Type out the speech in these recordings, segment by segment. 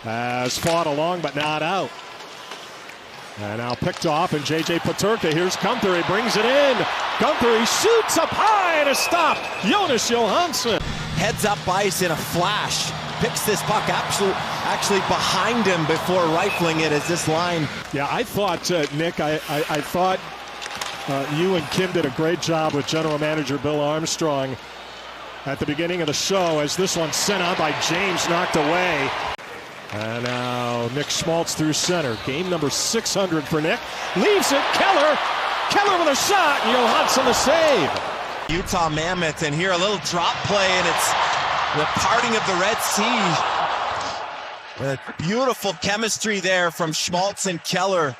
Has fought along but not out. And now picked off, and J.J. Peterka. Here's Gunther. He brings it in. Gunther, he shoots up high and a stop. Jonas Johansson. Heads up ice in a flash. Picks this puck actually behind him before rifling it as this line. Yeah, I thought, Nick, I thought you and Kim did a great job with General Manager Bill Armstrong at the beginning of the show as this one sent out by James, knocked away. And now Nick Schmaltz through center. Game number 600 for Nick. Leaves it, Keller. Keller with a shot, and Johansson the save. Utah Mammoth, and here a little drop play, and it's the parting of the Red Sea. Beautiful chemistry there from Schmaltz and Keller.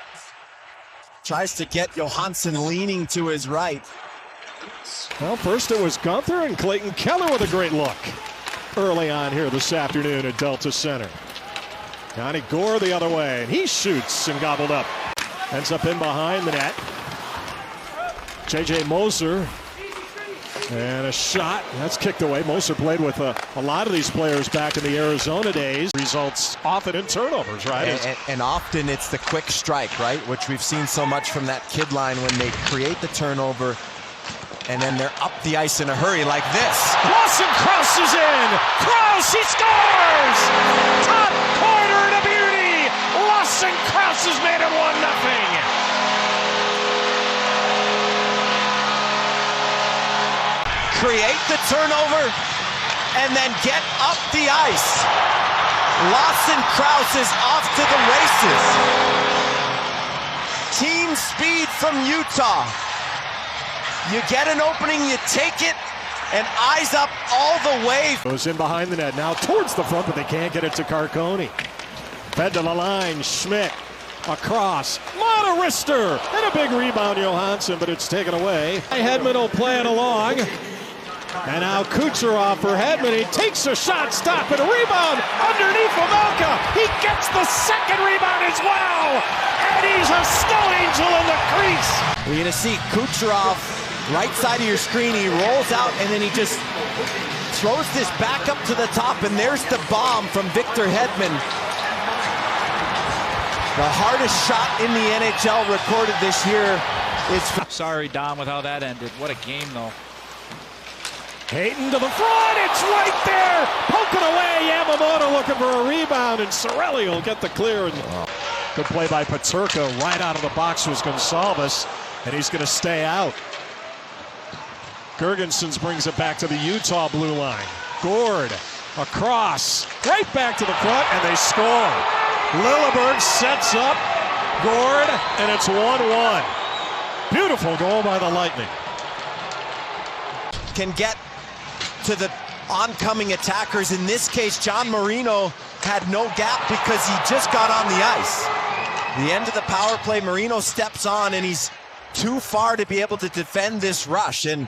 Tries to get Johansson leaning to his right. Well, first it was Gunther and Clayton Keller with a great look early on here this afternoon at Delta Center. Johnny Gore the other way, and he shoots and gobbled up. Ends up in behind the net. J.J. Moser, and a shot. That's kicked away. Moser played with a lot of these players back in the Arizona days. Results often in turnovers, right? And often it's the quick strike, right? Which we've seen so much from that kid line when they create the turnover, and then they're up the ice in a hurry like this. Lawson Krause is in. Krause, he scores! Top corner to beauty. Lawson Krause has made it 1-0. Create the turnover and then get up the ice. Lawson Krause is off to the races. Team speed from Utah. You get an opening, you take it, and eyes up all the way. Goes in behind the net, now towards the front, but they can't get it to Carcone. Fed to the line, Schmidt, across, Monterister, and a big rebound, Johansson, but it's taken away. Hedman will play it along. And now Kucherov for Hedman. He takes a shot, stop, and a rebound underneath Pavelka. He gets the second rebound as well. And he's a snow angel in the crease. We're going to see Kucherov, right side of your screen. He rolls out, and then he just throws this back up to the top. And there's the bomb from Victor Hedman. The hardest shot in the NHL recorded this year is... Sorry, Dom, with how that ended. What a game, though. Hayton to the front, it's right there! Poking away, Yamamoto looking for a rebound, and Cirelli will get the clear. And good play by Peterka. Right out of the box was Gonsalves, and he's going to stay out. Girgensons brings it back to the Utah blue line. Gord, across, right back to the front, and they score. Lilleberg sets up Gord, and it's 1-1. Beautiful goal by the Lightning. Can get to the oncoming attackers. In this case, John Marino had no gap because he just got on the ice. The end of the power play, Marino steps on, and he's too far to be able to defend this rush. And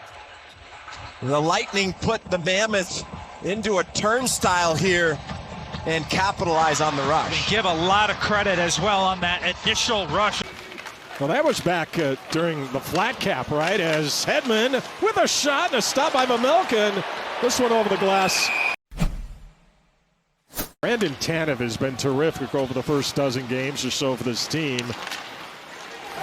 the Lightning put the Mammoth into a turnstile here and capitalize on the rush. Give a lot of credit as well on that initial rush. Well, that was back during the flat cap, right? As Hedman with a shot and a stop by Pavelka, and this one over the glass. Brandon Tanev has been terrific over the first dozen games or so for this team.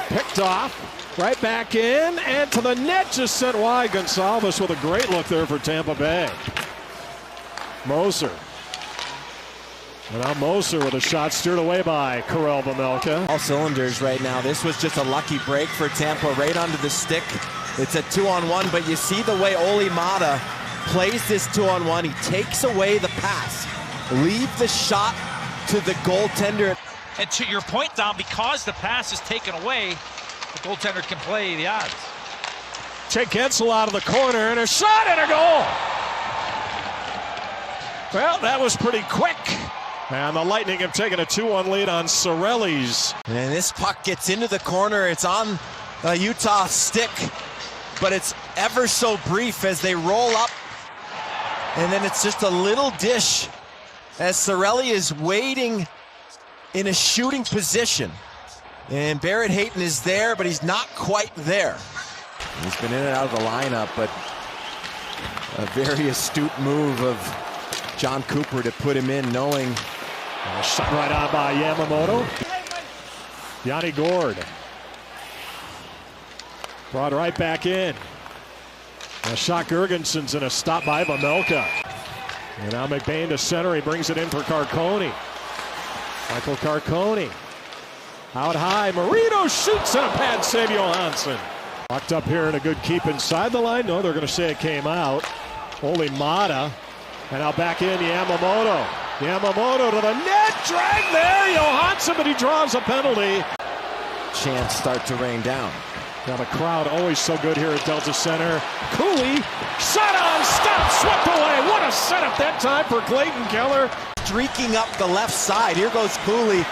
Picked off, right back in, and to the net, just sent wide. Gonsalves with a great look there for Tampa-Bay. Moser. And now Moser with a shot steered away by Karel Vejmelka. All cylinders right now. This was just a lucky break for Tampa, right onto the stick. It's a 2-on-1, but you see the way Olli Maatta plays this 2-on-1. He takes away the pass. Leave the shot to the goaltender. And to your point, Dom, because the pass is taken away, the goaltender can play the odds. Jake Gensel out of the corner, and a shot and a goal. Well, that was pretty quick. And the Lightning have taken a 2-1 lead on Cirelli's. And this puck gets into the corner. It's on a Utah stick, but it's ever so brief as they roll up. And then it's just a little dish as Cirelli is waiting in a shooting position. And Barrett Hayton is there, but he's not quite there. He's been in and out of the lineup, but a very astute move of John Cooper to put him in, knowing And a shot right on by Yamamoto. Yanni Gord. Brought right back in. A shot Gergenson's and a stop by Vejmelka. And now McBain to center. He brings it in for Carcone. Michael Carcone. Out high. Marino shoots and a pad save Johansson. Locked up here and a good keep inside the line. No, they're going to say it came out. Only Mata. And now back in Yamamoto. Yamamoto to the net. Drag there. Johansson, but he draws a penalty. Chance start to rain down. Now the crowd always so good here at Delta Center. Cooley, shot on, stop, swept away. What a setup that time for Clayton Keller. Streaking up the left side. Here goes Cooley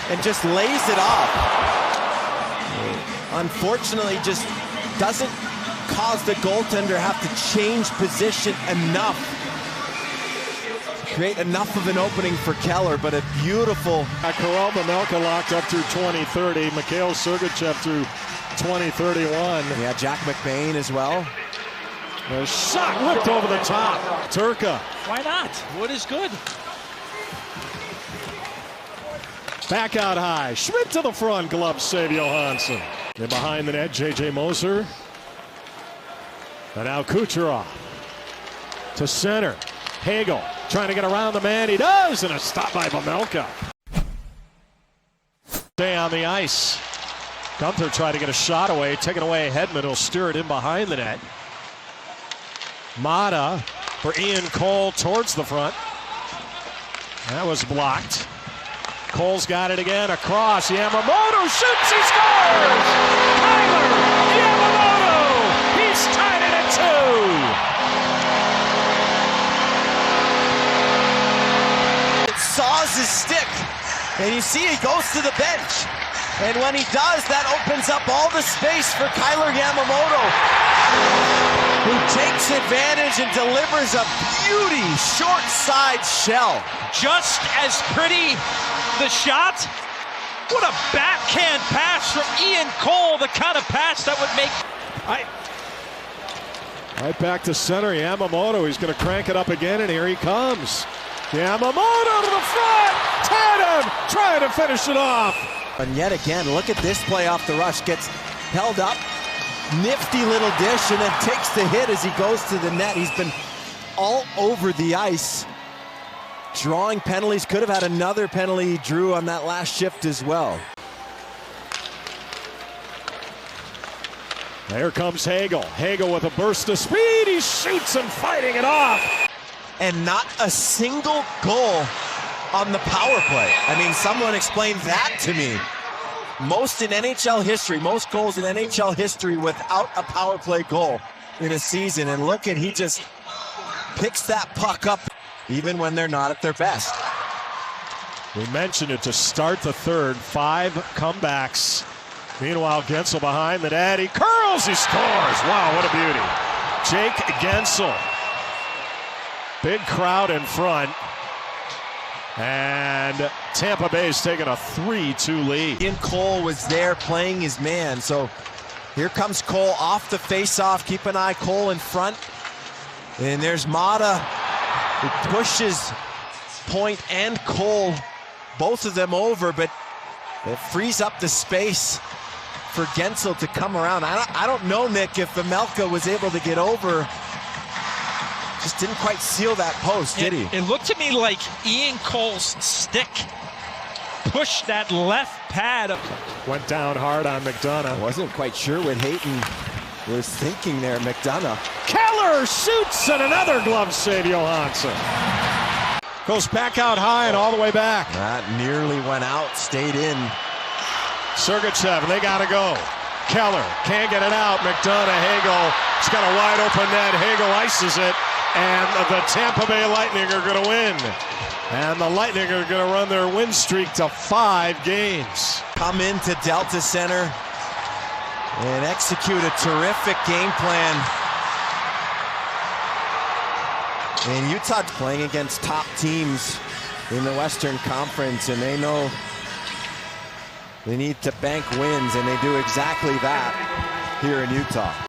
and just lays it off. Unfortunately, just doesn't cause the goaltender have to change position enough. Create enough of an opening for Keller, but a beautiful... Karel Vejmelka locked up through 2030. Mikhail Sergachev through 2031. Yeah, Jack McBain as well. A shot whipped over the top. Turka. Why not? Wood is good. Back out high. Schmidt to the front. Glove save Johansson. And behind the net, J.J. Moser. And now Kucherov. To center. Hagel trying to get around the man. He does. And a stop by Vejmelka. Stay on the ice. Gunther tried to get a shot away. Taken away. Hedman will steer it in behind the net. Mata for Ian Cole towards the front. That was blocked. Cole's got it again. Across. Yamamoto shoots. He scores! Tyler Yamamoto! He's tied it at 2. It saws his stick. And you see he goes to the bench. And when he does, that opens up all the space for Tyler Yamamoto, who takes advantage and delivers a beauty short side shell. Just as pretty the shot. What a backhand pass from Ian Cole, the kind of pass that would make... Right back to center, Yamamoto. He's going to crank it up again, and here he comes. Yamamoto to the front. Tatum trying to finish it off. And yet again, look at this play off the rush. Gets held up. Nifty little dish, and then takes the hit as he goes to the net. He's been all over the ice. Drawing penalties. Could have had another penalty he drew on that last shift as well. There comes Hagel. Hagel with a burst of speed. He shoots and fighting it off. And not a single goal on the power play. I mean, someone explain that to me. Most in NHL history, most goals in NHL history without a power play goal in a season. And look at, he just picks that puck up even when they're not at their best. We mentioned it to start the third. 5 comebacks. Meanwhile, Gensel behind the net. He curls, he scores. Wow, what a beauty. Jake Gensel. Big crowd in front. And Tampa-Bay's taking a 3-2 lead. Ian Cole was there playing his man. So here comes Cole off the face-off. Keep an eye, Cole in front. And there's Mata, who pushes Point and Cole, both of them over, but it frees up the space for Gensel to come around. I don't know, Nick, if Vejmelka was able to get over. Just didn't quite seal that post, did he? It looked to me like Ian Cole's stick pushed that left pad up. Went down hard on McDonough. Wasn't quite sure what Hayton was thinking there, McDonough. Keller shoots and another glove save, Johansson. Goes back out high and all the way back. That nearly went out, stayed in. Sergachev, they gotta go. Keller can't get it out. McDonough, Hagel, he's got a wide open net. Hagel ices it. And the Tampa Bay Lightning are going to win. And the Lightning are going to run their win streak to 5 games. Come into Delta Center and execute a terrific game plan. And Utah's playing against top teams in the Western Conference, and they know they need to bank wins, and they do exactly that here in Utah.